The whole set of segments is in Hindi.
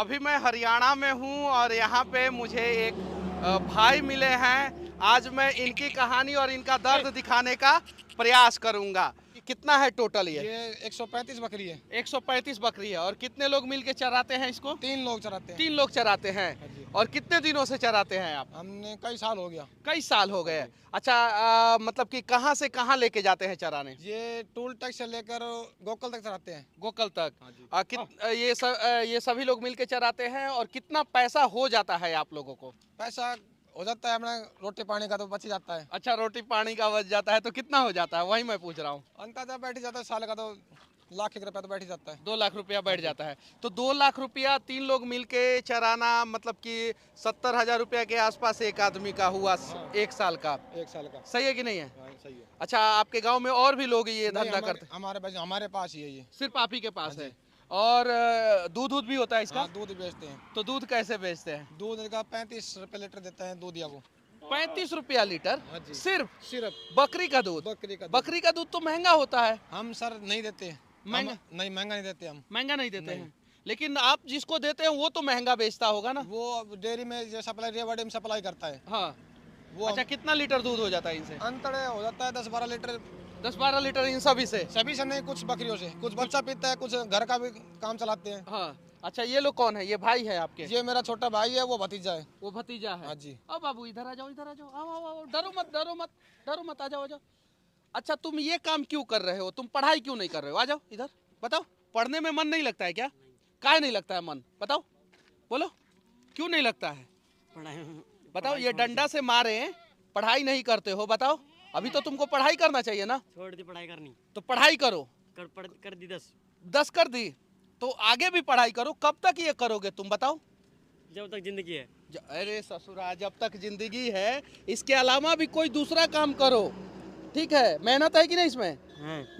अभी मैं हरियाणा में हूँ और यहाँ पे मुझे एक भाई मिले हैं। आज मैं इनकी कहानी और इनका दर्द दिखाने का प्रयास करूँगा। कितना है टोटल ये 135 बकरी है। 135 बकरी है। और कितने लोग मिलके चराते हैं इसको? 3 लोग चराते हैं। 3 लोग चराते हैं। हाँ जी। और कितने दिनों से चराते हैं आप? हमने कई साल हो गया। कई साल हो गए। अच्छा, मतलब कि कहाँ से कहाँ लेके जाते हैं चराने? ये टूल टैक्स से लेकर गोकल तक चराते हैं। गोकल तक। हाँ जी। ये सभी लोग मिलके चराते हैं। और कितना पैसा हो जाता है आप लोगों को? पैसा हो जाता है अपना, रोटी पानी का तो बच ही जाता है। अच्छा, रोटी पानी का बच जाता है तो कितना हो जाता है, वही मैं पूछ रहा हूँ। अंदाजा बैठ ही जाता है, साल का तो लाख एक रुपया तो बैठ ही जाता है। 2 लाख रुपया बैठ जाता है। तो 2 लाख रुपया 3 लोग मिलके चराना, मतलब कि 70,000 रुपया के आसपास एक आदमी का हुआ। हाँ। 1 साल का। 1 साल का। सही है कि नहीं है? हाँ, सही है। अच्छा, आपके गांव में और भी लोग ये नहीं, धंधा करते हैं? हमारे पास ही है ये। सिर्फ आप ही के पास हाँ है? जी। और दूध भी होता है इसका? हाँ, दूध बेचते हैं। तो दूध कैसे बेचते हैं? दूध का 35 रुपये लीटर देता है दूधिया को। 35 रुपया लीटर? हाँ जी। सिर्फ बकरी का दूध? बकरी का दूध तो महंगा होता है। हम सर नहीं देते। महंगा? नहीं, महंगा नहीं देते हम। महंगा नहीं देते नहीं। हैं। लेकिन आप जिसको देते हैं वो तो महंगा बेचता होगा ना? वो डेयरी में जो सप्लाई, रेवाड़ी में सप्लाई करता है हाँ। वो। अच्छा, कितना लीटर दूध हो जाता है इनसे? अंतर हो जाता है 10-12 लीटर। 10-12 लीटर इन सभी से? सभी से नहीं, कुछ बकरियों से। कुछ बच्चा पीता है, कुछ घर का भी काम चलाते हैं। हाँ। अच्छा, ये लोग कौन है? ये भाई है आपके? ये मेरा छोटा भाई है, वो भतीजा है। वो भतीजा है? हाँ जी। अब बाबू इधर आ जाओ, इधर आ जाओ, आओ आओ आओ, डरो मत, डरो मत, डरो मत, आ जाओ, आ जाओ। अच्छा, तुम ये काम क्यों कर रहे हो? तुम पढ़ाई क्यों नहीं कर रहे हो? आ जाओ इधर, बताओ। पढ़ने में मन नहीं लगता है क्या? काहे नहीं लगता है मन? बताओ, बोलो, क्यों नहीं लगता है? बताओ, ये डंडा से मारे, पढ़ाई नहीं करते हो, बताओ। अभी तो तुमको पढ़ाई करना चाहिए ना? छोड़ दी पढ़ाई करनी। तो पढ़ाई करो। कर दी 10। 10 कर दी तो आगे भी पढ़ाई करो। कब तक ये करोगे तुम, बताओ? जब तक जिंदगी है। अरे ससुरा, जब तक जिंदगी है, इसके अलावा भी कोई दूसरा काम करो। ठीक है? मेहनत है कि नहीं इसमें?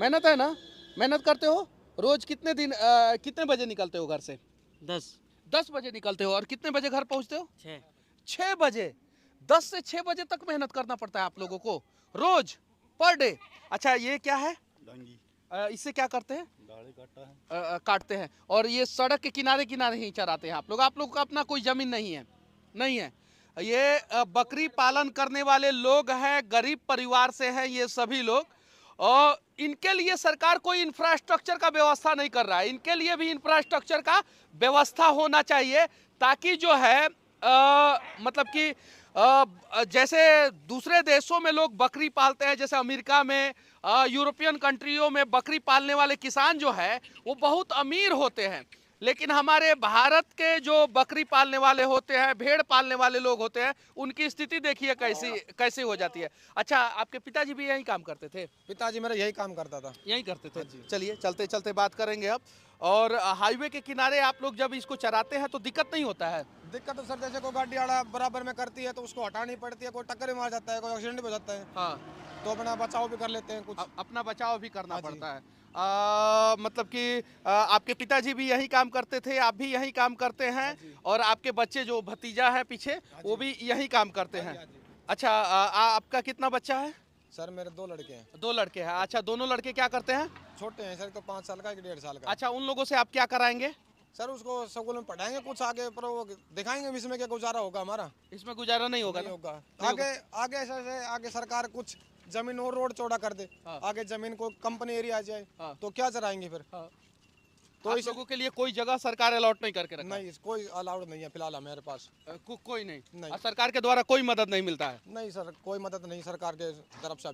मेहनत है ना? मेहनत करते हो? रोज कितने बजे निकलते हो घर से? 10 बजे निकलते हो। और कितने बजे घर पहुंचते हो? 6 बजे। 10 से 6 बजे तक मेहनत करना पड़ता है आप लोगों को रोज, पर डे। अच्छा, ये क्या है? इससे क्या करते हैं? दाढ़ी काटता है। काटते हैं। और ये सड़क के किनारे किनारे ही चराते हैं आप लोग? आप लोग का अपना कोई जमीन नहीं है? नहीं है। ये बकरी पालन करने वाले लोग हैं, गरीब परिवार से हैं ये सभी लोग। और इनके लिए सरकार कोई इंफ्रास्ट्रक्चर का व्यवस्था नहीं कर रहा है। इनके लिए भी इंफ्रास्ट्रक्चर का व्यवस्था होना चाहिए, ताकि जो है मतलब कि जैसे दूसरे देशों में लोग बकरी पालते हैं, जैसे अमेरिका में, यूरोपियन कंट्रियों में बकरी पालने वाले किसान जो है वो बहुत अमीर होते हैं। लेकिन हमारे भारत के जो बकरी पालने वाले होते हैं, भेड़ पालने वाले लोग होते हैं, उनकी स्थिति देखिए कैसी हो जाती है। अच्छा, आपके पिताजी भी यही काम करते थे? पिताजी मेरा यही काम करता था। यही करते थे? चलिए, चलते चलते बात करेंगे अब। और हाईवे के किनारे आप लोग जब इसको चराते हैं तो दिक्कत नहीं होता है? दिक्कत तो सर, जैसे कोई गाड़ी आड़ा बराबर में करती है तो उसको हटानी पड़ती है, कोई टक्कर भी मार जाता है, कोई एक्सीडेंट भी हो जाता है। हाँ। तो अपना बचाव भी कर लेते हैं कुछ। अपना बचाव भी करना हाँ जी। पड़ता है। मतलब कि आपके पिताजी भी यही काम करते थे, आप भी यही काम करते हैं, और आपके बच्चे जो भतीजा है पीछे, वो भी यही काम करते हैं। अच्छा, आपका कितना बच्चा है? सर मेरे 2 लड़के हैं। 2 लड़के हैं। अच्छा, दोनों लड़के क्या करते हैं? छोटे हैं सर, तो 5 साल का, एक 1.5 साल का। अच्छा, उन लोगों से आप क्या कराएंगे? सर उसको स्कूल में पढ़ाएंगे कुछ आगे, पर वो दिखाएंगे इसमें क्या गुजारा होगा हमारा। इसमें गुजारा नहीं होगा नहीं ना? होगा। नहीं आगे आगे ऐसे आगे सरकार कुछ जमीन और रोड चौड़ा कर दे। हाँ। आगे जमीन को कंपनी एरिया आ जाए। हाँ। तो क्या चराएंगे फिर? हाँ। तो आप इस लोगों के लिए कोई जगह सरकार अलॉट नहीं करके रखा? नहीं, कोई अलाउड नहीं है फिलहाल हमारे पास। कोई नहीं? नहीं। और सरकार के द्वारा कोई मदद नहीं मिलता है? नहीं सर, कोई मदद नहीं सरकार के तरफ से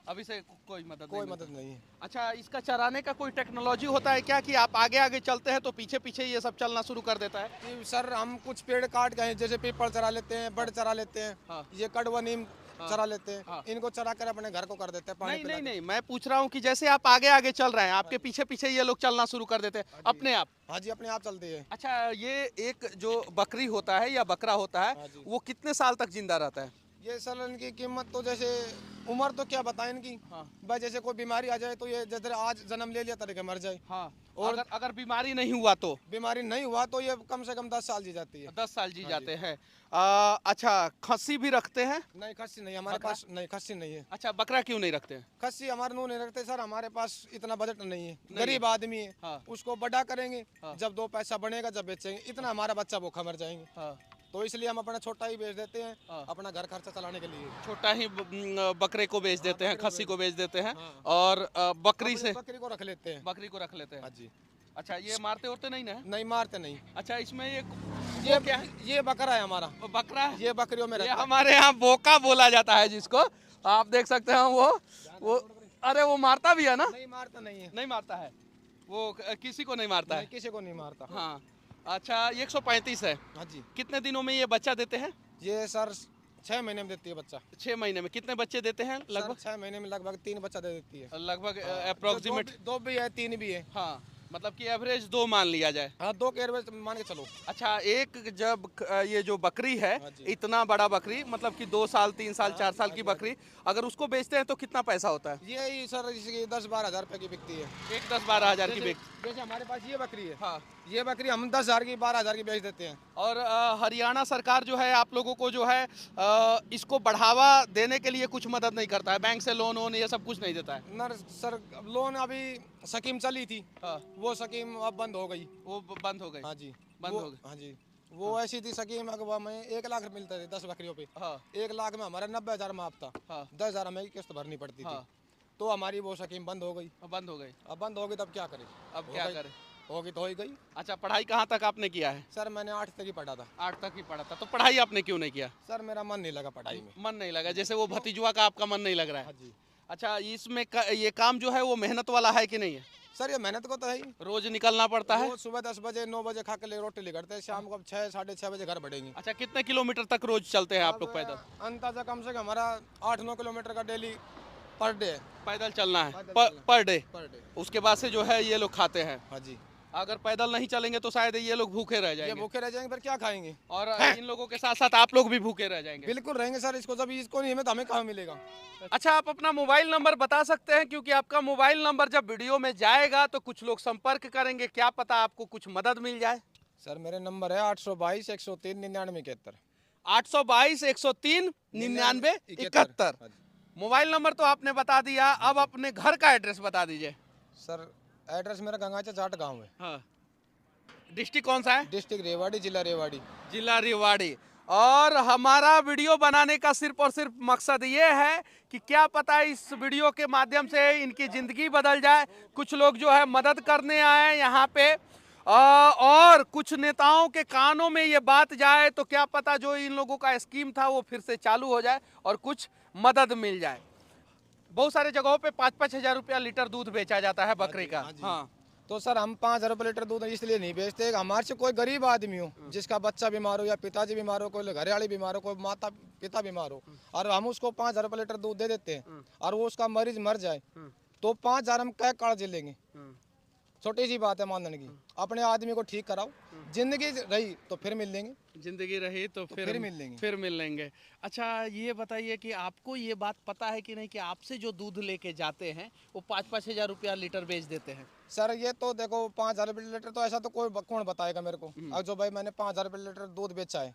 अभी से कोई मदद कोई नहीं मदद मिलता। नहीं है। अच्छा, इसका चराने का कोई टेक्नोलॉजी होता है क्या, कि आप आगे आगे चलते हैं तो पीछे पीछे ये सब चलना शुरू कर देता है? कि सर हम कुछ पेड़ काट गए, जैसे पीपल चरा लेते हैं, बड़ चरा लेते हैं। हाँ। ये कड़वा नीम चरा लेते हैं। हाँ। इनको चरा कर अपने घर को कर देते हैं पानी नहीं पिला नहीं के। नहीं, मैं पूछ रहा हूँ कि जैसे आप आगे आगे चल रहे हैं, आपके पीछे पीछे ये लोग चलना शुरू कर देते हैं अपने आप? हाँ जी, अपने आप चलते हैं। अच्छा, ये एक जो बकरी होता है या बकरा होता हाँ है, जी। वो कितने साल तक जिंदा रहता है? ये सर इनकी कीमत तो जैसे उम्र तो क्या बताएं इनकी। हाँ। भाई जैसे कोई बीमारी आ जाए तो ये जैसे आज जन्म ले लिया तरीके मर जाए। हाँ। और अगर बीमारी नहीं हुआ तो बीमारी नहीं हुआ तो ये कम से कम 10 साल जी जाती है। 10 साल जी हाँ जाते हैं। अच्छा, खस्सी भी रखते हैं? नहीं खस्सी नहीं हमारे बकरा? पास, नहीं खस्सी नहीं है। अच्छा, बकरा क्यों नहीं रखते हैं? खस्सी हमारे नू नहीं रखते सर, हमारे पास इतना बजट नहीं है, नहीं गरीब आदमी है। हाँ। उसको बड़ा करेंगे, हाँ। जब 2 पैसा बनेगा जब बेचेंगे, इतना हमारा बच्चा भूखा मर जाएंगे। हाँ। तो इसलिए हम अपना छोटा ही बेच देते हैं, हाँ। अपना घर खर्चा चलाने के लिए। छोटा ही बकरे को बेच देते हैं, बकरे को खस्सी को बेच देते हैं। हाँ। और बकरी अपनी से बकरी को रख लेते हैं। बकरी को रख लेते हाँ हैं। जी। अच्छा, ये मारते उड़ते नहीं ना? नहीं मारते नहीं। अच्छा, इसमें ये ये ये बकरा है हमारा, बकरा है? ये बकरियों में ये रहता है। हमारे यहाँ बोका बोला जाता है जिसको आप देख सकते हैं। वो अरे वो मारता भी है ना? नहीं मारता नहीं है। नहीं मारता है वो, किसी को नहीं मारता नहीं, है। किसी को नहीं मारता। हाँ। अच्छा, 135 है। हाँ जी। कितने दिनों में ये बच्चा देते हैं? ये सर 6 महीने में देती है बच्चा। 6 महीने में कितने बच्चे देते हैं लगभग? 6 महीने में लगभग 3 बच्चा दे देती है। लगभग हाँ, अप्रोक्सीमेट। 2 भी है 3 भी है। हाँ, मतलब कि एवरेज 2 मान लिया जाए। हाँ 2 के एवरेज मान के चलो। अच्छा, एक जब ये जो बकरी है, हाँ जी। इतना बड़ा बकरी, मतलब कि 2 साल 3 साल 4 साल की बकरी, अगर उसको बेचते हैं तो कितना पैसा होता है? ये सर इसकी 10-12 हज़ार रुपए की बिकती है। एक 10-12 हज़ार की बेच। जैसे हमारे पास ये बकरी है, हाँ। ये बकरी हम 10 हज़ार की 12 हज़ार की बेच देते हैं। और हरियाणा सरकार जो है आप लोगों को जो है इसको बढ़ावा देने के लिए कुछ मदद नहीं करता है? बैंक से लोन वोन ये सब कुछ नहीं देता है? नर सर लोन अभी स्कीम चली थी, हाँ। वो स्कीम अब बंद हो गई। वो बंद हो गई? हाँ जी बंद हो गई। हाँ जी, वो ऐसी थी स्कीम, अगर हमें 1 लाख मिलता थे 10 बकरियों पे। हाँ। 1 लाख में हमारा 90,000 माफ था। हाँ। 10,000 हमें किस्त भरनी पड़ती थी। हाँ। तो हमारी वो स्कीम बंद हो गई। बंद हो गई। अब बंद हो गई तब क्या करें? अब हो क्या गई। करें? होगी तो हो ही गई। अच्छा, पढ़ाई कहाँ तक आपने किया है? सर मैंने 8 तक ही पढ़ा था। 8 तक ही पढ़ा था, तो पढ़ाई आपने क्यों नहीं किया? सर मेरा मन नहीं लगा पढ़ाई में। मन नहीं लगा, जैसे वो भतीजुआ का आपका मन नहीं लग रहा है? हाँ जी। अच्छा, इसमें ये काम जो है वो मेहनत वाला है कि नहीं है? सर ये मेहनत को तो है ही। रोज निकलना पड़ता है? रोज सुबह 10 बजे 9 बजे खा के ले रोटी लेकर शाम को 6 साढ़े 6 बजे घर बढ़ेंगे। अच्छा, कितने किलोमीटर तक रोज चलते हैं आप लोग पैदल? अंदाजा कम से कम हमारा 8-9 किलोमीटर का डेली पर डे है। पैदल चलना है पैदल पर चलना डे? डे। उसके बाद से जो है ये लोग खाते हैं। हाँ जी। अगर पैदल नहीं चलेंगे तो शायद ये लोग भूखे रह ये जाएंगे। भूखे रह जाएंगे फिर क्या खाएंगे? और इन लोगों के साथ साथ आप लोग भी भूखे रह जाएंगे। बिल्कुल रहेंगे सर, इसको जब इसको नहीं हमें तो हमें कहाँ मिलेगा? अच्छा, आप अपना मोबाइल नंबर बता सकते हैं, क्योंकि आपका मोबाइल नंबर जब वीडियो में जाएगा तो कुछ लोग संपर्क करेंगे, क्या पता आपको कुछ मदद मिल जाए। सर मेरे नंबर है 822 103 99 71। 822 103 99 71। मोबाइल नंबर तो आपने बता दिया, अब अपने घर का एड्रेस बता दीजिए। सर एड्रेस मेरा गंगाचा जाट गांव है। हाँ। डिस्ट्रिक्ट कौन सा है? डिस्ट्रिक्ट रेवाड़ी, जिला रेवाड़ी। जिला रेवाड़ी। और हमारा वीडियो बनाने का सिर्फ और सिर्फ मकसद ये है कि क्या पता इस वीडियो के माध्यम से इनकी ज़िंदगी बदल जाए। कुछ लोग जो है मदद करने आए यहाँ पे, और कुछ नेताओं के कानों में ये बात जाए तो क्या पता जो इन लोगों का स्कीम था वो फिर से चालू हो जाए और कुछ मदद मिल जाए। बहुत सारे जगहों पे 5-5 हज़ार रुपया लीटर दूध बेचा जाता है बकरी का। हाँ। तो सर हम 5,000 रुपये लीटर दूध इसलिए नहीं बेचते, हमारे से कोई गरीब आदमी हो जिसका बच्चा बीमार हो या पिताजी बीमार हो, कोई घरवाली बीमार हो, कोई माता पिता बीमार हो, और हम उसको 5,000 रुपये लीटर दूध दे देते हैं और वो उसका मरीज मर जाए तो 5,000 हम क्या कर्ज लेंगे? छोटी सी बात है मानने की। अपने आदमी को ठीक कराओ, जिंदगी रही तो फिर मिल लेंगे। जिंदगी रही तो फिर मिल लेंगे। फिर मिल लेंगे। अच्छा, ये बताइए कि आपको ये बात पता है कि नहीं कि आपसे जो दूध लेके जाते हैं वो 5-5 हज़ार रुपया लीटर बेच देते हैं? सर ये तो देखो 5,000 रुपये लीटर तो ऐसा तो कोई कौन बताएगा मेरे को। अब जो भाई मैंने 5,000 रुपये लीटर दूध बेचा है,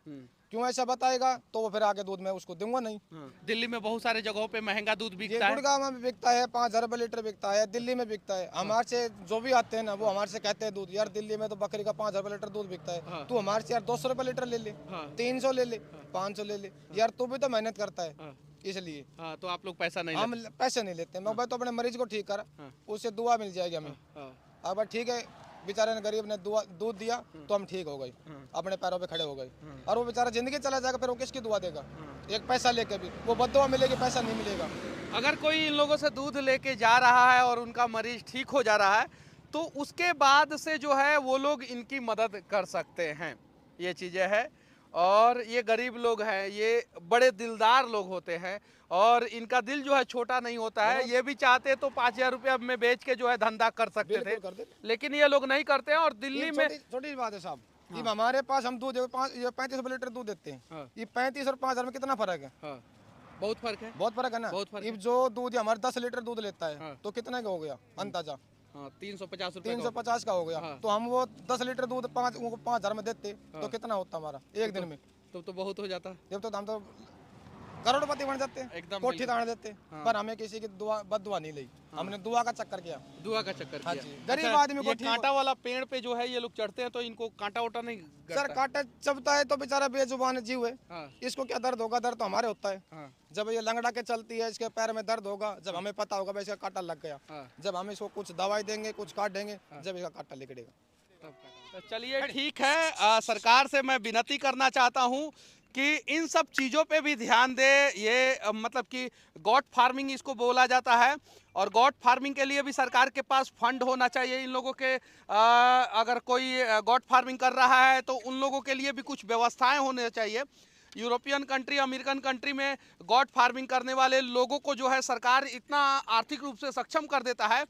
क्यों ऐसा बताएगा? तो वो फिर आगे दूध मैं उसको दूंगा नहीं। दिल्ली में बहुत सारे जगहों पे महंगा दूध ये बिकता है। गुड़गांव में बिकता है 5,000 रुपये लीटर बिकता है, दिल्ली में बिकता है। हमारे से जो भी आते हैं ना वो हमारे से कहते हैं दूध यार दिल्ली में तो बकरी का 5,000 रुपये लीटर दूध बिकता है, तू हमारे से यार 200 रुपये लीटर ले ले, 300 ले ले, 500 ले ले, यार तू भी तो मेहनत करता है इसलिए। हाँ, तो आप लोग पैसा नहीं हम पैसे नहीं लेते। मैं भाई तो अपने मरीज को ठीक कर, उससे दुआ मिल जाएगी हमें। अब ठीक है, बेचारे ने गरीब ने दूध दिया तो हम ठीक हो गए, अपने पैरों पे खड़े हो गए। और वो बेचारा जिंदगी चला जाएगा फिर वो किसकी दुआ देगा? एक पैसा लेके भी वो बद्दुआ मिलेगी, पैसा नहीं मिलेगा। अगर कोई इन लोगों से दूध लेके जा रहा है और उनका मरीज ठीक हो जा रहा है तो उसके बाद से जो है वो लोग इनकी मदद कर सकते हैं। ये चीज़ें हैं, और ये गरीब लोग हैं, ये बड़े दिलदार लोग होते हैं और इनका दिल जो है छोटा नहीं होता है। ये भी चाहते तो 5,000 रुपया में बेच के जो है धंधा कर सकते थे, लेकिन ये लोग नहीं करते हैं। और दिल्ली में छोटी बात है साहब कि हमारे पास हम दूध 35 रुपये लीटर दूध देते हैं, ये 35 और 5,000 में कितना फर्क है? बहुत फर्क है। बहुत फर्क है ना। बहुत फर्क है। अब जो दूध हमारे 10 लीटर दूध लेता है हाँ। तो कितने का हो गया अंदाजा? हाँ, 350 रुपए 350 का हो गया। हाँ। तो हम वो 10 लीटर दूध 5,000 में देते तो कितना होता हमारा एक दिन में? तो बहुत हो जाता। जब तो हम तो करोड़पति बन जाते, एकदम कोठी बिल्कुल। तान देते। हाँ। पर हमें किसी की दुआ बददुआ नहीं ली, हमने दुआ का चक्कर किया। दुआ का चक्कर हाँ किया। जी, गरीब अच्छा, आदमी को ये ठीक कांटा वाला पेड़ पे जो है ये लोग चढ़ते हैं तो इनको कांटा वाटा नहीं सर गड़ता? कांटा चबता है तो बेचारा बेजुबान जीव है, हाँ, इसको क्या दर्द होगा? दर्द तो हमारे होता है। हाँ, जब ये लंगड़ा के चलती है इसके पैर में दर्द होगा, जब हमें पता होगा भाई इसका कांटा लग गया, हाँ। जब हम इसको कुछ दवाई देंगे कुछ काट देंगे, जब इसका कांटा निकलेगा। तो चलिए ठीक है, सरकार से मैं विनती करना चाहता हूँ कि इन सब चीज़ों पे भी ध्यान दे। ये मतलब कि गॉट फार्मिंग इसको बोला जाता है और गॉट फार्मिंग के लिए भी सरकार के पास फंड होना चाहिए। इन लोगों के अगर कोई गॉट फार्मिंग कर रहा है तो उन लोगों के लिए भी कुछ व्यवस्थाएं होने चाहिए। यूरोपियन कंट्री, अमेरिकन कंट्री में गॉट फार्मिंग करने वाले लोगों को जो है सरकार इतना आर्थिक रूप से सक्षम कर देता है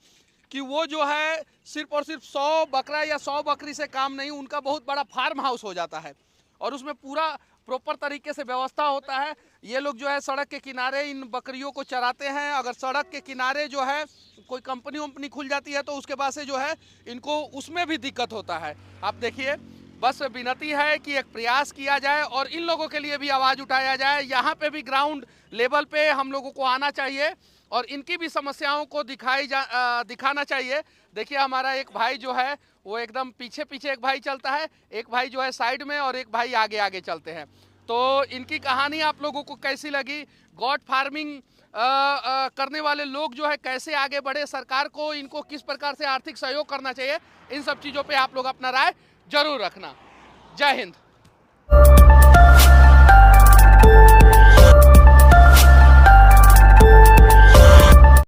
कि वो जो है सिर्फ और सिर्फ 100 बकरा या 100 बकरी से काम नहीं, उनका बहुत बड़ा फार्म हाउस हो जाता है और उसमें पूरा प्रॉपर तरीके से व्यवस्था होता है। ये लोग जो है सड़क के किनारे इन बकरियों को चराते हैं। अगर सड़क के किनारे जो है कोई कंपनी वंपनी खुल जाती है तो उसके बाद से जो है इनको उसमें भी दिक्कत होता है। आप देखिए, बस विनती है कि एक प्रयास किया जाए और इन लोगों के लिए भी आवाज़ उठाया जाए। यहाँ पे भी ग्राउंड लेवल पे हम लोगों को आना चाहिए और इनकी भी समस्याओं को दिखाना चाहिए। देखिए हमारा एक भाई जो है वो एकदम पीछे पीछे एक भाई चलता है, एक भाई जो है साइड में और एक भाई आगे आगे चलते हैं। तो इनकी कहानी आप लोगों को कैसी लगी? गॉट फार्मिंग करने वाले लोग जो है कैसे आगे बढ़े, सरकार को इनको किस प्रकार से आर्थिक सहयोग करना चाहिए, इन सब चीज़ों पे आप लोग अपना राय जरूर रखना। जय हिंद।